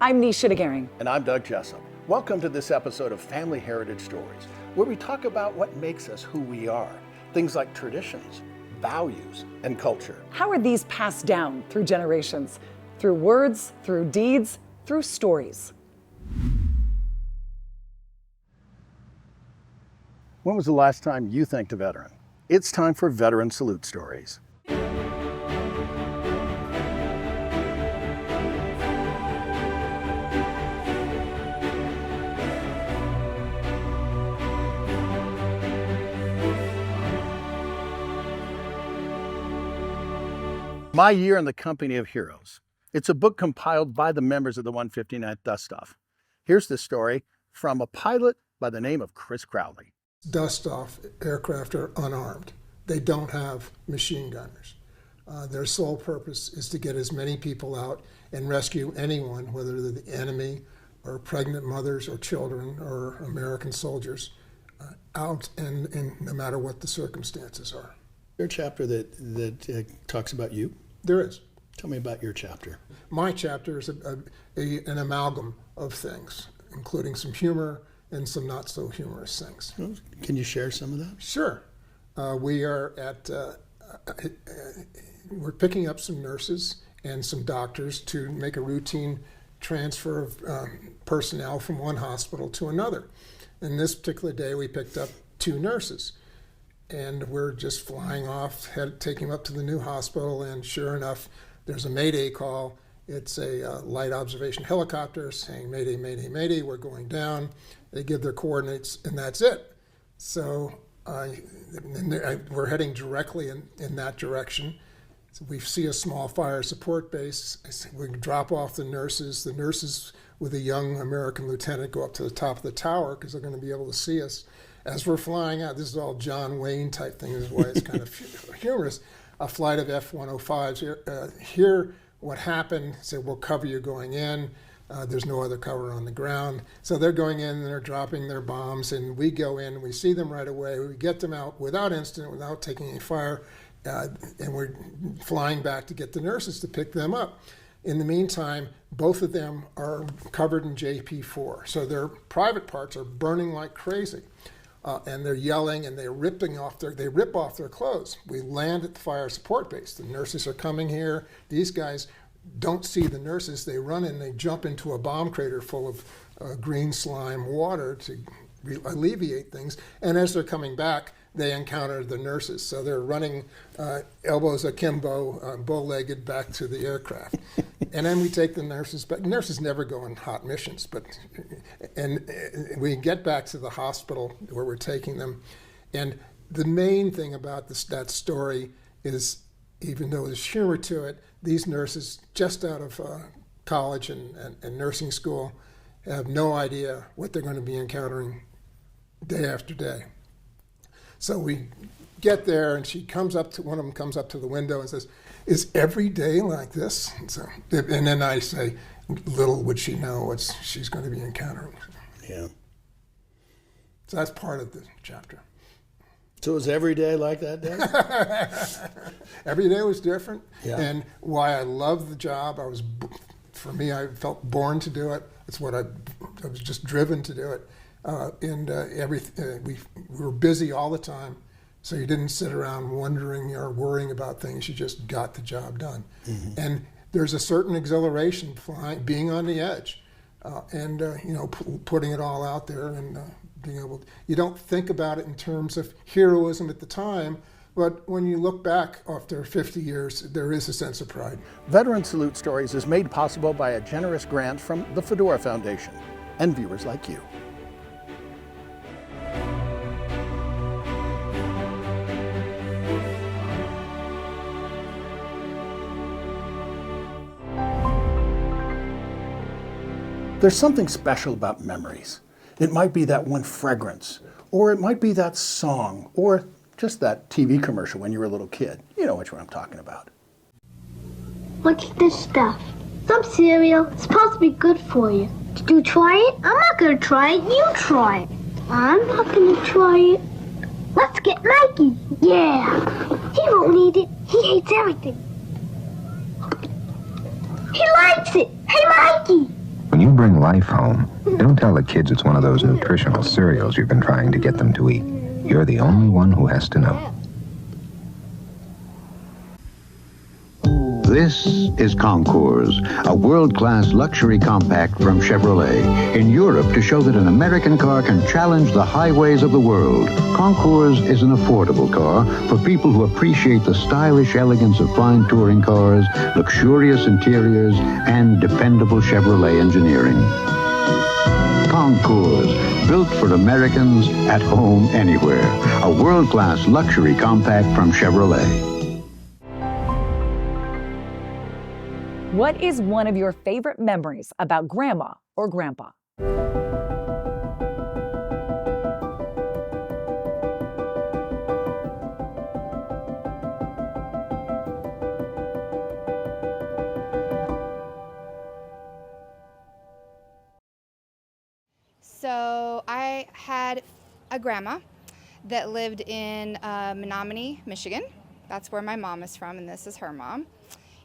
I'm Nisha DeGaring. And I'm Doug Jessup. Welcome to this episode of Family Heritage Stories, where we talk about what makes us who we are. Things like traditions, values, and culture. How are these passed down through generations? Through words, through deeds, through stories. When was the last time you thanked a veteran? It's time for Veteran Salute Stories. My Year in the Company of Heroes. It's a book compiled by the members of the 159th Dust-Off. Here's the story from a pilot by the name of Chris Crowley. Dust-off aircraft are unarmed. They don't have machine gunners. Their sole purpose is to get as many people out and rescue anyone, whether they're the enemy or pregnant mothers or children or American soldiers, out and no matter what the circumstances are. Your chapter that talks about you? There is. Tell me about your chapter. My chapter is an amalgam of things, including some humor and some not so humorous things. Can you share some of that? Sure. We are we're picking up some nurses and some doctors to make a routine transfer of personnel from one hospital to another. And this particular day we picked up 2 nurses. And we're just flying off, taking them up to the new hospital, and sure enough, there's a Mayday call. It's a light observation helicopter saying, Mayday, Mayday, Mayday, we're going down. They give their coordinates, and that's it. So we're heading directly in that direction. So we see a small fire support base. We drop off the nurses. The nurses with a young American lieutenant go up to the top of the tower because they're going to be able to see us. As we're flying out, this is all John Wayne type thing, this is why it's kind of humorous. A flight of F-105s hear what happened, say, we'll cover you going in. There's no other cover on the ground. So they're going in and they're dropping their bombs, and we go in and we see them right away. We get them out without incident, without taking any fire, and we're flying back to get the nurses to pick them up. In the meantime, both of them are covered in JP4, so their private parts are burning like crazy. And they're yelling and they're rip off their clothes. We land at the fire support base. The nurses are coming here. These guys don't see the nurses. They run and they jump into a bomb crater full of green slime water to alleviate things. And as they're coming back, they encounter the nurses. So they're running elbows akimbo, bow-legged back to the aircraft. And then we take the nurses back. Nurses never go on hot missions, and we get back to the hospital where we're taking them. And the main thing about that story is, even though there's humor to it, these nurses just out of college and nursing school have no idea what they're going to be encountering day after day. So we get there, and one of them comes up to the window and says, "Is every day like this?" And then I say, little would she know what she's going to be encountering. Yeah. So that's part of the chapter. So was every day like that day? Every day was different. Yeah. And why I love the job, for me, I felt born to do it. It's what I was just driven to do it. We were busy all the time, so you didn't sit around wondering or worrying about things. You just got the job done. Mm-hmm. And there's a certain exhilaration being on the edge, putting it all out there and being able. You don't think about it in terms of heroism at the time, but when you look back after 50 years, there is a sense of pride. Veteran Salute Stories is made possible by a generous grant from the Fedora Foundation and viewers like you. There's something special about memories. It might be that one fragrance, or it might be that song, or just that TV commercial when you were a little kid. You know which one I'm talking about. What's this stuff? Some cereal. It's supposed to be good for you. Did you try it? I'm not going to try it. You try it. I'm not going to try it. Let's get Mikey. Yeah. He won't eat it. He hates everything. He likes it. Hey, Mikey. When you bring life home, don't tell the kids it's one of those nutritional cereals you've been trying to get them to eat. You're the only one who has to know. This is Concours, a world-class luxury compact from Chevrolet, in Europe to show that an American car can challenge the highways of the world. Concours is an affordable car for people who appreciate the stylish elegance of fine touring cars, luxurious interiors, and dependable Chevrolet engineering. Concours, built for Americans at home anywhere. A world-class luxury compact from Chevrolet. What is one of your favorite memories about Grandma or Grandpa? So I had a grandma that lived in Menominee, Michigan. That's where my mom is from, and this is her mom.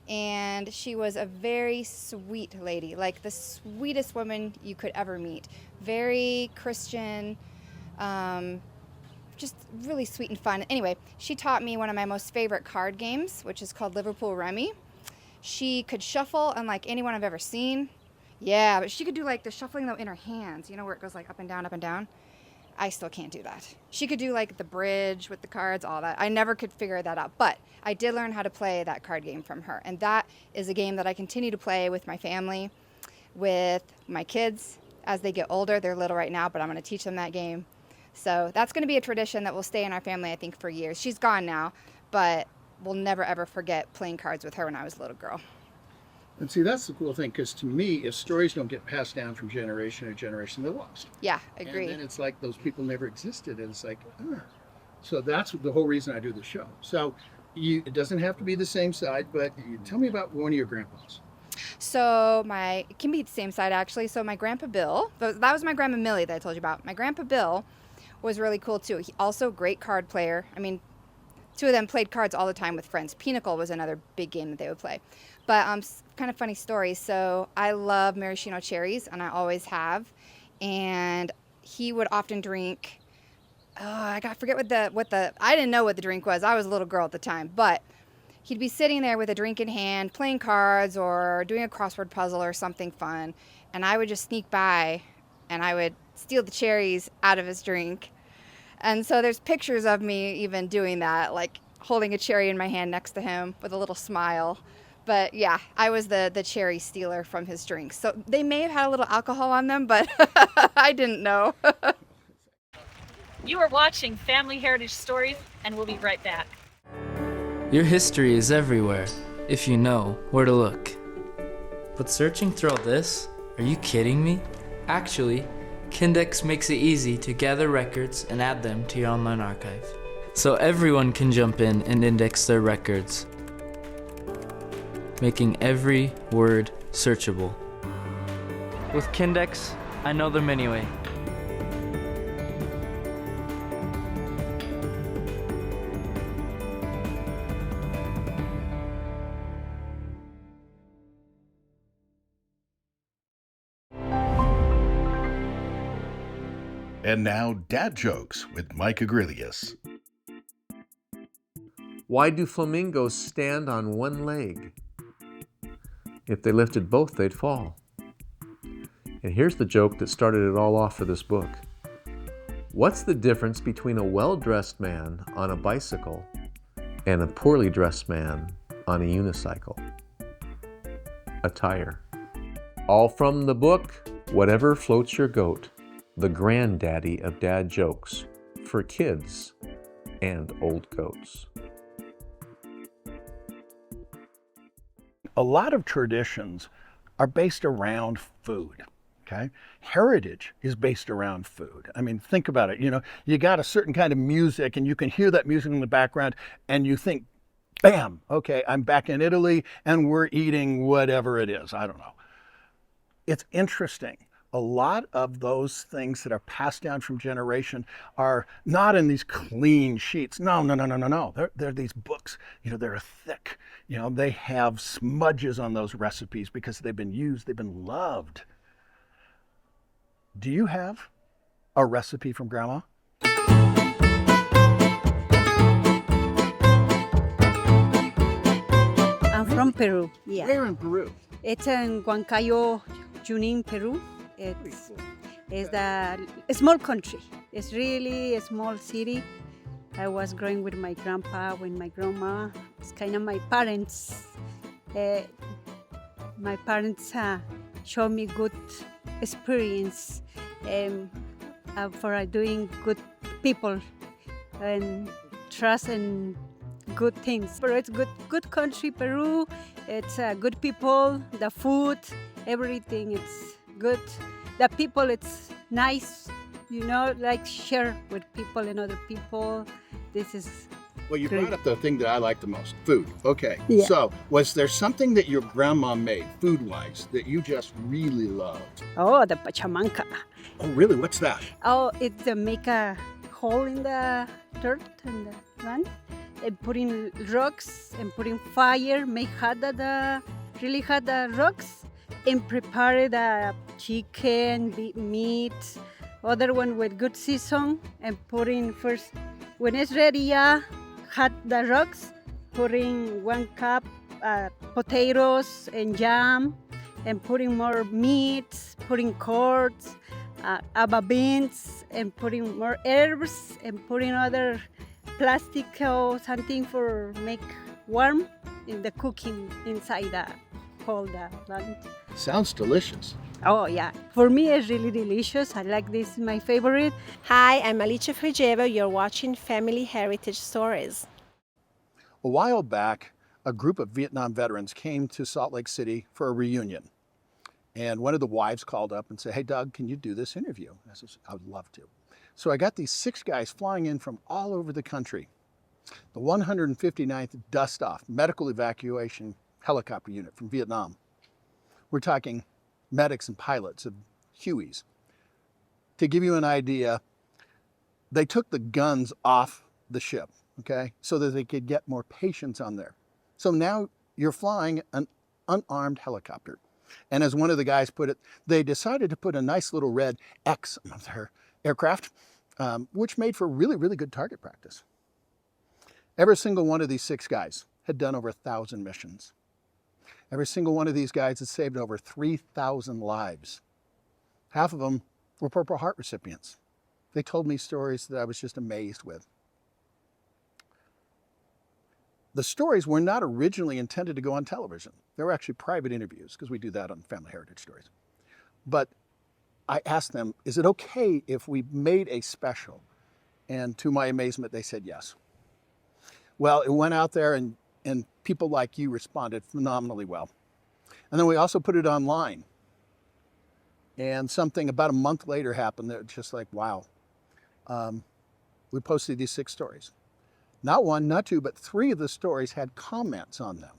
And she was a very sweet lady, like the sweetest woman you could ever meet. Very Christian, just really sweet and fun. Anyway, she taught me one of my most favorite card games, which is called Liverpool Rummy. She could shuffle unlike anyone I've ever seen. Yeah, but she could do like the shuffling though in her hands, you know, where it goes like up and down, up and down. I still can't do that. She could do like the bridge with the cards, all that. I never could figure that out, but I did learn how to play that card game from her. And that is a game that I continue to play with my family, with my kids as they get older. They're little right now, but I'm going to teach them that game. So that's going to be a tradition that will stay in our family, I think, for years. She's gone now, but we'll never ever forget playing cards with her when I was a little girl. And see, that's the cool thing, because to me, if stories don't get passed down from generation to generation, they're lost. Yeah, agree. And then it's like those people never existed, and it's like, So that's the whole reason I do the show. So it doesn't have to be the same side, but tell me about one of your grandpas. So it can be the same side actually. So my grandpa Bill, that was my grandma Millie that I told you about. My grandpa Bill was really cool too. He also a great card player. I mean, two of them played cards all the time with friends. Pinochle was another big game that they would play. But kind of funny story. So I love maraschino cherries, and I always have. And he would often drink. I forget what the. I didn't know what the drink was. I was a little girl at the time, but he'd be sitting there with a drink in hand, playing cards or doing a crossword puzzle or something fun, and I would just sneak by, and I would steal the cherries out of his drink. And so there's pictures of me even doing that, like holding a cherry in my hand next to him with a little smile. But yeah, I was the cherry stealer from his drinks. So they may have had a little alcohol on them, but I didn't know. You are watching Family Heritage Stories, and we'll be right back. Your history is everywhere, if you know where to look. But searching through all this? Are you kidding me? Actually, Kindex makes it easy to gather records and add them to your online archive, so everyone can jump in and index their records, making every word searchable. With Kindex, I know them anyway. And now, Dad Jokes with Mike Agrilius. Why do flamingos stand on one leg? If they lifted both, they'd fall. And here's the joke that started it all off for this book. What's the difference between a well-dressed man on a bicycle and a poorly dressed man on a unicycle? A tire. All from the book, Whatever Floats Your Goat, the granddaddy of dad jokes for kids and old goats. A lot of traditions are based around food, okay? Heritage is based around food. I mean, think about it. You know, you got a certain kind of music and you can hear that music in the background and you think, bam, okay, I'm back in Italy and we're eating whatever it is. I don't know. It's interesting. A lot of those things that are passed down from generation are not in these clean sheets. No. They're these books. You know, they're thick. You know, they have smudges on those recipes because they've been used, they've been loved. Do you have a recipe from Grandma? I'm from Peru. Yeah. Where in Peru? It's in Huancayo, Junín, Peru. It's a small country. It's really a small city. I was growing with my grandpa, with my grandma. It's kind of my parents. My parents showed me good experience for doing good people and trust and good things. But it's good country, Peru. It's good people, the food, everything. It's good. The people, it's nice. You know, like share with people and other people. This is Well, you great. brought up the thing that I like the most, food. Okay. Yeah. So, was there something that your grandma made, food-wise, that you just really loved? Oh, the pachamanca. Oh, really? What's that? Oh, it's make a hole in the dirt and the land and putting rocks and putting fire, make hot really hot the rocks and prepare the chicken, meat, other one with good season and putting first, when it's ready, hot the rocks, putting 1 cup potatoes and jam and putting more meat, putting cords, aba beans and putting more herbs and putting other plastic or something for make warm in the cooking inside the whole land. Sounds delicious. Oh yeah, for me it's really delicious. I like this, my favorite. Hi, I'm Alicia Frigeva. You're watching Family Heritage Stories. A while back, a group of Vietnam veterans came to Salt Lake City for a reunion. And one of the wives called up and said, "Hey, Doug, can you do this interview?" I said, "I would love to." So I got these 6 guys flying in from all over the country. The 159th Dust Off Medical Evacuation Helicopter Unit from Vietnam. We're talking medics and pilots of Hueys. To give you an idea, they took the guns off the ship, okay, so that they could get more patients on there. So now you're flying an unarmed helicopter. And as one of the guys put it, they decided to put a nice little red X on their aircraft, which made for really, really good target practice. Every single one of these 6 guys had done over 1,000 missions. Every single one of these guys had saved over 3,000 lives. Half of them were Purple Heart recipients. They told me stories that I was just amazed with. The stories were not originally intended to go on television. They were actually private interviews, because we do that on Family Heritage Stories. But I asked them, is it okay if we made a special? And to my amazement, they said yes. Well, it went out there and people like you responded phenomenally well. And then we also put it online. And something about a month later happened that was just like, wow. We posted these 6 stories. Not 1, not 2, but 3 of the stories had comments on them.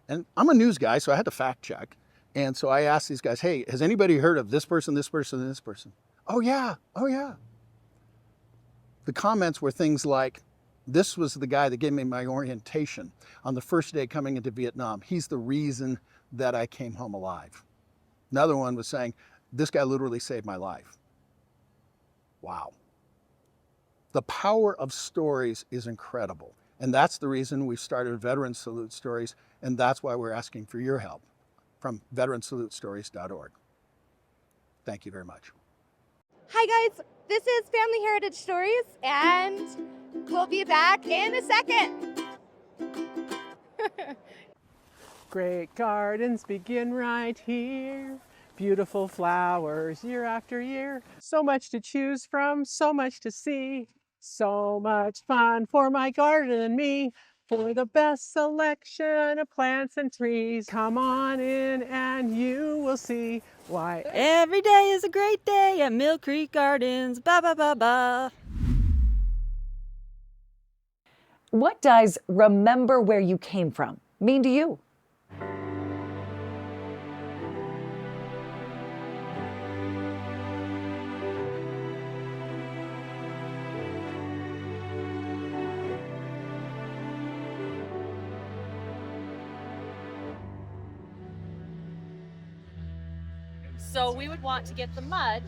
And I'm a news guy, so I had to fact check. And so I asked these guys, hey, has anybody heard of this person, this person, and this person? Oh yeah, oh yeah. The comments were things like, this was the guy that gave me my orientation on the first day coming into Vietnam. He's the reason that I came home alive. Another one was saying, this guy literally saved my life. Wow. The power of stories is incredible. And that's the reason we started Veteran Salute Stories, and that's why we're asking for your help from veteransalutestories.org. Thank you very much. Hi guys, this is Family Heritage Stories, and we'll be back in a second. Great gardens begin right here. Beautiful flowers year after year. So much to choose from, so much to see. So much fun for my garden and me. For the best selection of plants and trees. Come on in and you will see why every day is a great day at Mill Creek Gardens. Ba ba ba ba. What does remember where you came from mean to you? So we would want to get the mud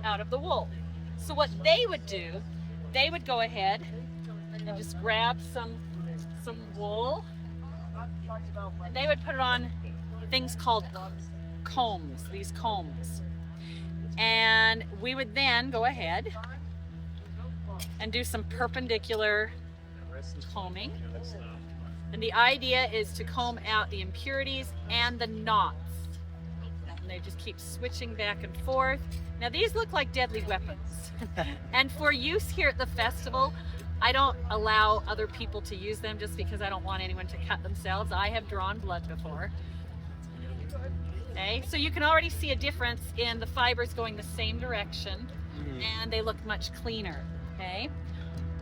out of the wool. So what they would do, they would go ahead and just grab some wool, and they would put it on things called combs, these combs. And we would then go ahead and do some perpendicular combing. And the idea is to comb out the impurities and the knots. And they just keep switching back and forth. Now these look like deadly weapons. And for use here at the festival, I don't allow other people to use them just because I don't want anyone to cut themselves. I have drawn blood before. Okay, so you can already see a difference in the fibers going the same direction, and they look much cleaner. Okay,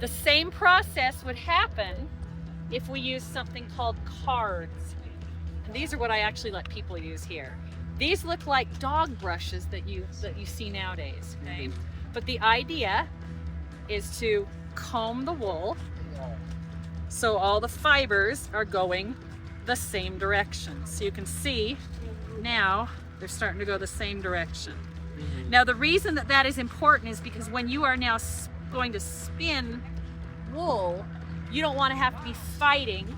the same process would happen if we use something called cards. And these are what I actually let people use here. These look like dog brushes that you see nowadays. Okay, but the idea is to comb the wool so all the fibers are going the same direction. So you can see now they're starting to go the same direction. Now the reason that that is important is because when you are now going to spin wool, you don't want to have to be fighting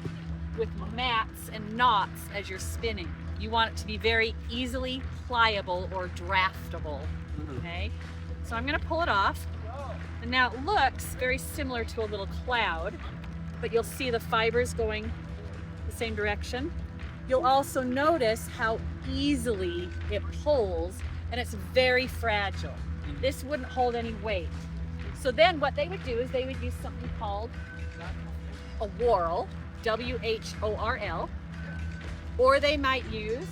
with mats and knots as you're spinning. You want it to be very easily pliable or draftable. Okay, so I'm going to pull it off, and now it looks very similar to a little cloud, but you'll see the fibers going the same direction. You'll also notice how easily it pulls, and it's very fragile. This wouldn't hold any weight. So then what they would do is they would use something called a whorl, W-H-O-R-L, or they might use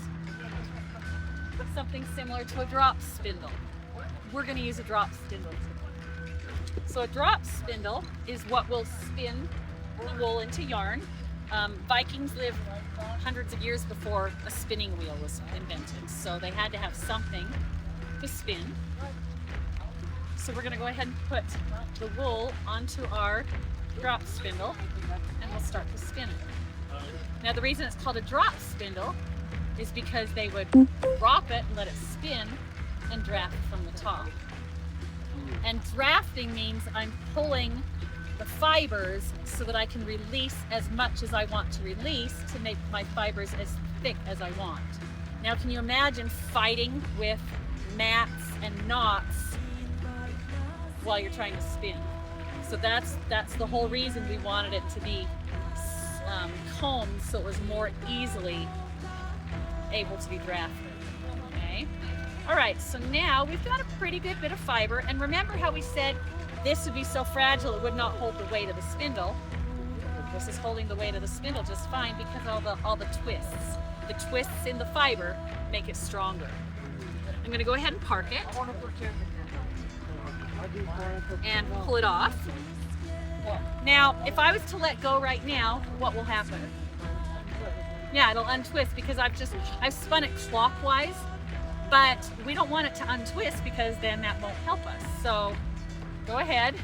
something similar to a drop spindle. We're going to use a drop spindle today. So a drop spindle is what will spin the wool into yarn. Vikings lived hundreds of years before a spinning wheel was invented, so they had to have something to spin. So we're going to go ahead and put the wool onto our drop spindle, and we'll start to spin it. Now the reason it's called a drop spindle is because they would drop it and let it spin and draft from the top. And drafting means I'm pulling the fibers so that I can release as much as I want to release to make my fibers as thick as I want. Now can you imagine fighting with mats and knots while you're trying to spin? So that's the whole reason we wanted it to be combed so it was more easily able to be drafted. Okay. All right, so now we've got a pretty good bit of fiber, and remember how we said this would be so fragile it would not hold the weight of the spindle. This is holding the weight of the spindle just fine because all the twists. The twists in the fiber make it stronger. I'm going to go ahead and park it and pull it off. Now, if I was to let go right now, what will happen? Yeah, it'll untwist because I've spun it clockwise, but we don't want it to untwist because then that won't help us. So go ahead,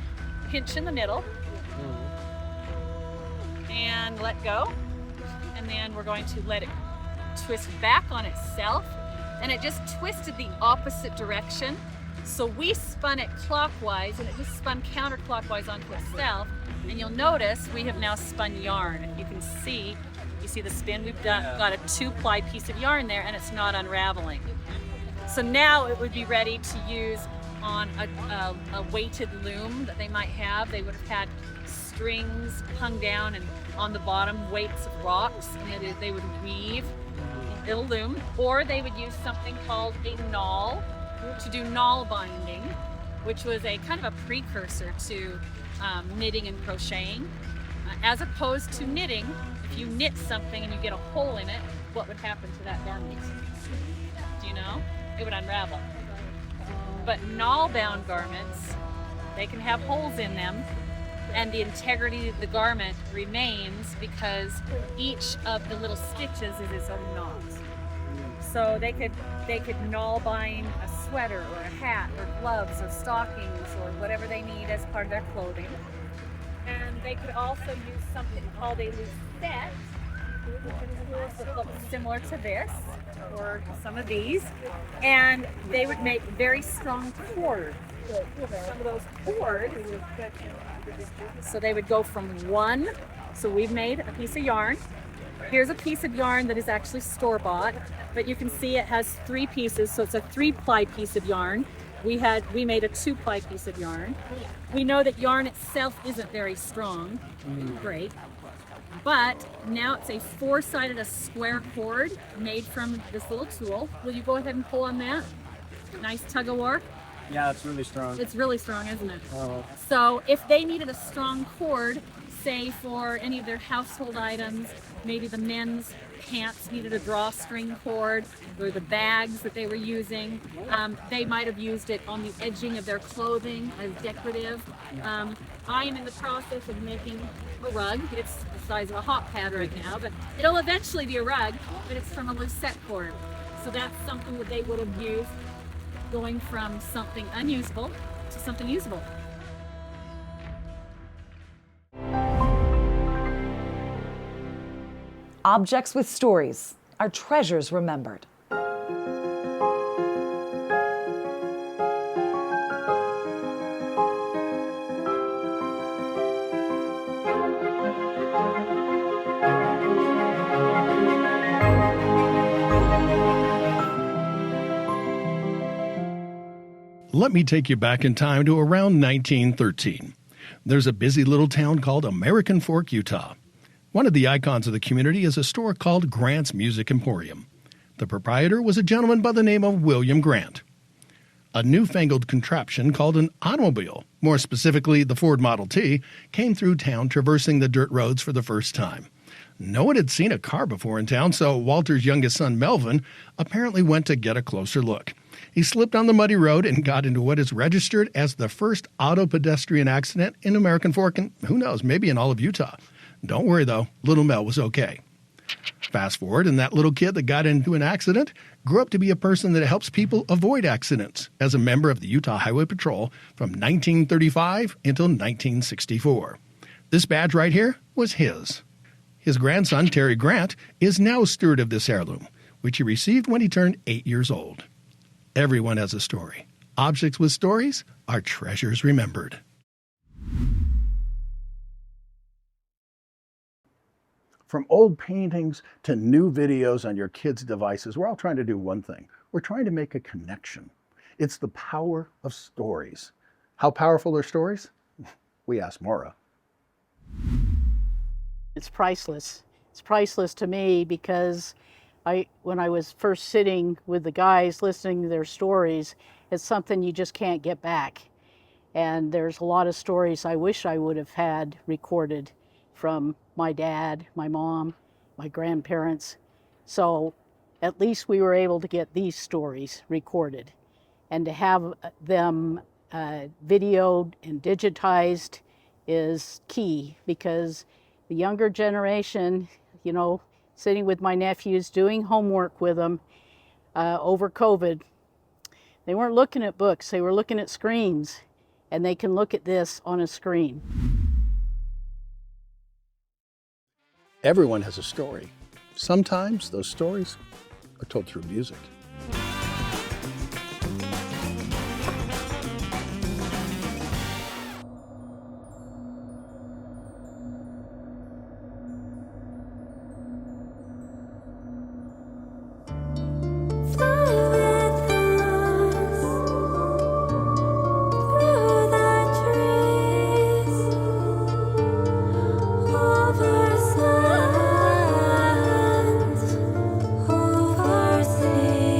pinch in the middle, and let go. And then we're going to let it twist back on itself. And it just twisted the opposite direction. So we spun it clockwise, and it just spun counterclockwise onto itself. And you'll notice we have now spun yarn. You can see, you see the spin? We've got a 2-ply piece of yarn there, and it's not unraveling. So now it would be ready to use on a weighted loom that they might have. They would have had strings hung down, and on the bottom weights of rocks, and they would weave a loom. Or they would use something called a nawl to do nawl binding, which was a kind of a precursor to knitting and crocheting. As opposed to knitting, if you knit something and you get a hole in it, what would happen to that garment? Do you know? It would unravel. But nawl-bound garments, they can have holes in them, and the integrity of the garment remains because each of the little stitches is its own knot. So they could nawl bind a sweater or a hat or gloves or stockings or whatever they need as part of their clothing. And they could also use something called a lucette, that look similar to this, or some of these, and they would make very strong cord. Some of those cords, so they would go from one, so we've made a piece of yarn. Here's a piece of yarn that is actually store-bought, but you can see it has 3 pieces, so it's a 3-ply piece of yarn. We made a 2-ply piece of yarn. We know that yarn itself isn't very strong, great, but now it's a 4-sided, a square cord made from this little tool. Will you go ahead and pull on that? Nice tug of war. Yeah, it's really strong. It's really strong, isn't it? Oh. So if they needed a strong cord, say for any of their household items, maybe the men's pants needed a drawstring cord, or the bags that they were using, they might have used it on the edging of their clothing as decorative. I am in the process of making a rug. It's the size of a hot pad right now, but it'll eventually be a rug, but it's from a lucette cord. So that's something that they would have used, going from something unusable to something usable. Objects with stories are treasures remembered. Let me take you back in time to around 1913. There's a busy little town called American Fork, Utah. One of the icons of the community is a store called Grant's Music Emporium. The proprietor was a gentleman by the name of William Grant. A newfangled contraption called an automobile, more specifically the Ford Model T, came through town traversing the dirt roads for the first time. No one had seen a car before in town, so Walter's youngest son, Melvin, apparently went to get a closer look. He slipped on the muddy road and got into what is registered as the first auto-pedestrian accident in American Fork, and who knows, maybe in all of Utah. Don't worry, though, little Mel was okay. Fast forward, and that little kid that got into an accident grew up to be a person that helps people avoid accidents as a member of the Utah Highway Patrol from 1935 until 1964. This badge right here was his. His grandson, Terry Grant, is now steward of this heirloom, which he received when he turned 8 years old. Everyone has a story. Objects with stories are treasures remembered. From old paintings to new videos on your kids' devices, we're all trying to do one thing. We're trying to make a connection. It's the power of stories. How powerful are stories? We asked Maura. It's priceless. It's priceless to me because when I was first sitting with the guys listening to their stories, it's something you just can't get back. And there's a lot of stories I wish I would have had recorded from my dad, my mom, my grandparents. So at least we were able to get these stories recorded. And to have them videoed and digitized is key, because the younger generation, you know, sitting with my nephews, doing homework with them over COVID, they weren't looking at books, they were looking at screens, and they can look at this on a screen. Everyone has a story. Sometimes those stories are told through music. Over sands, over sea.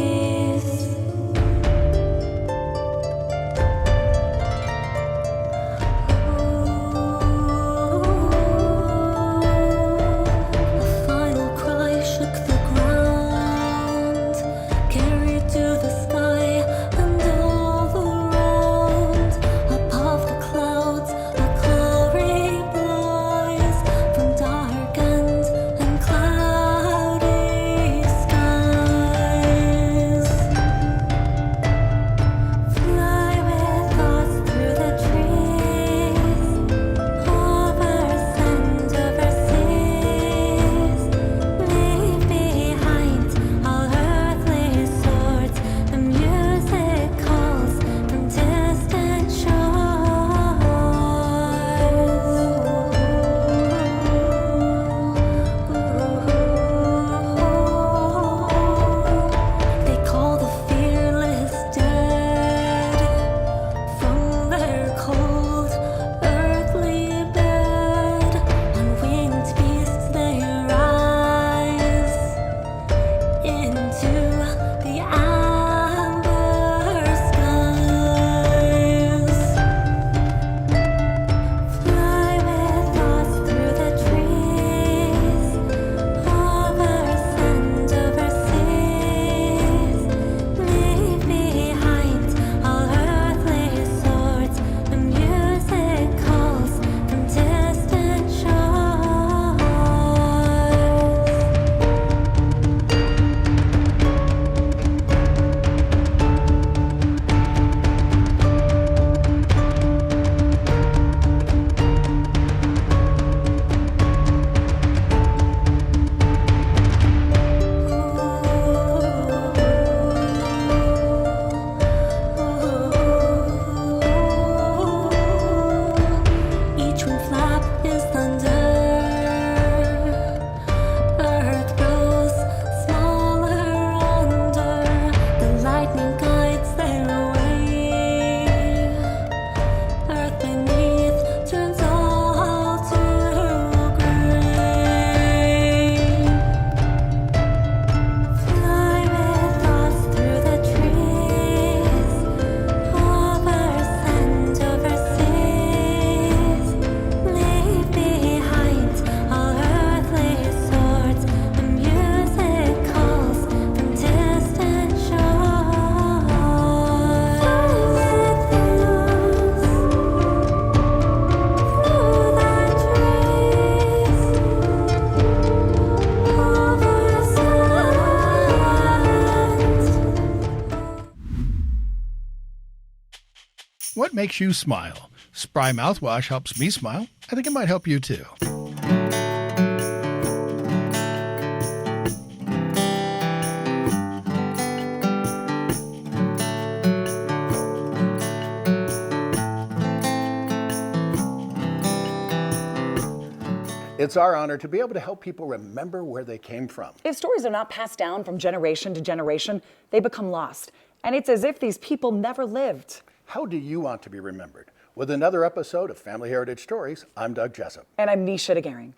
What makes you smile? Spry mouthwash helps me smile. I think it might help you too. It's our honor to be able to help people remember where they came from. If stories are not passed down from generation to generation, they become lost. And it's as if these people never lived. How do you want to be remembered? With another episode of Family Heritage Stories, I'm Doug Jessup. And I'm Nisha DeGaring.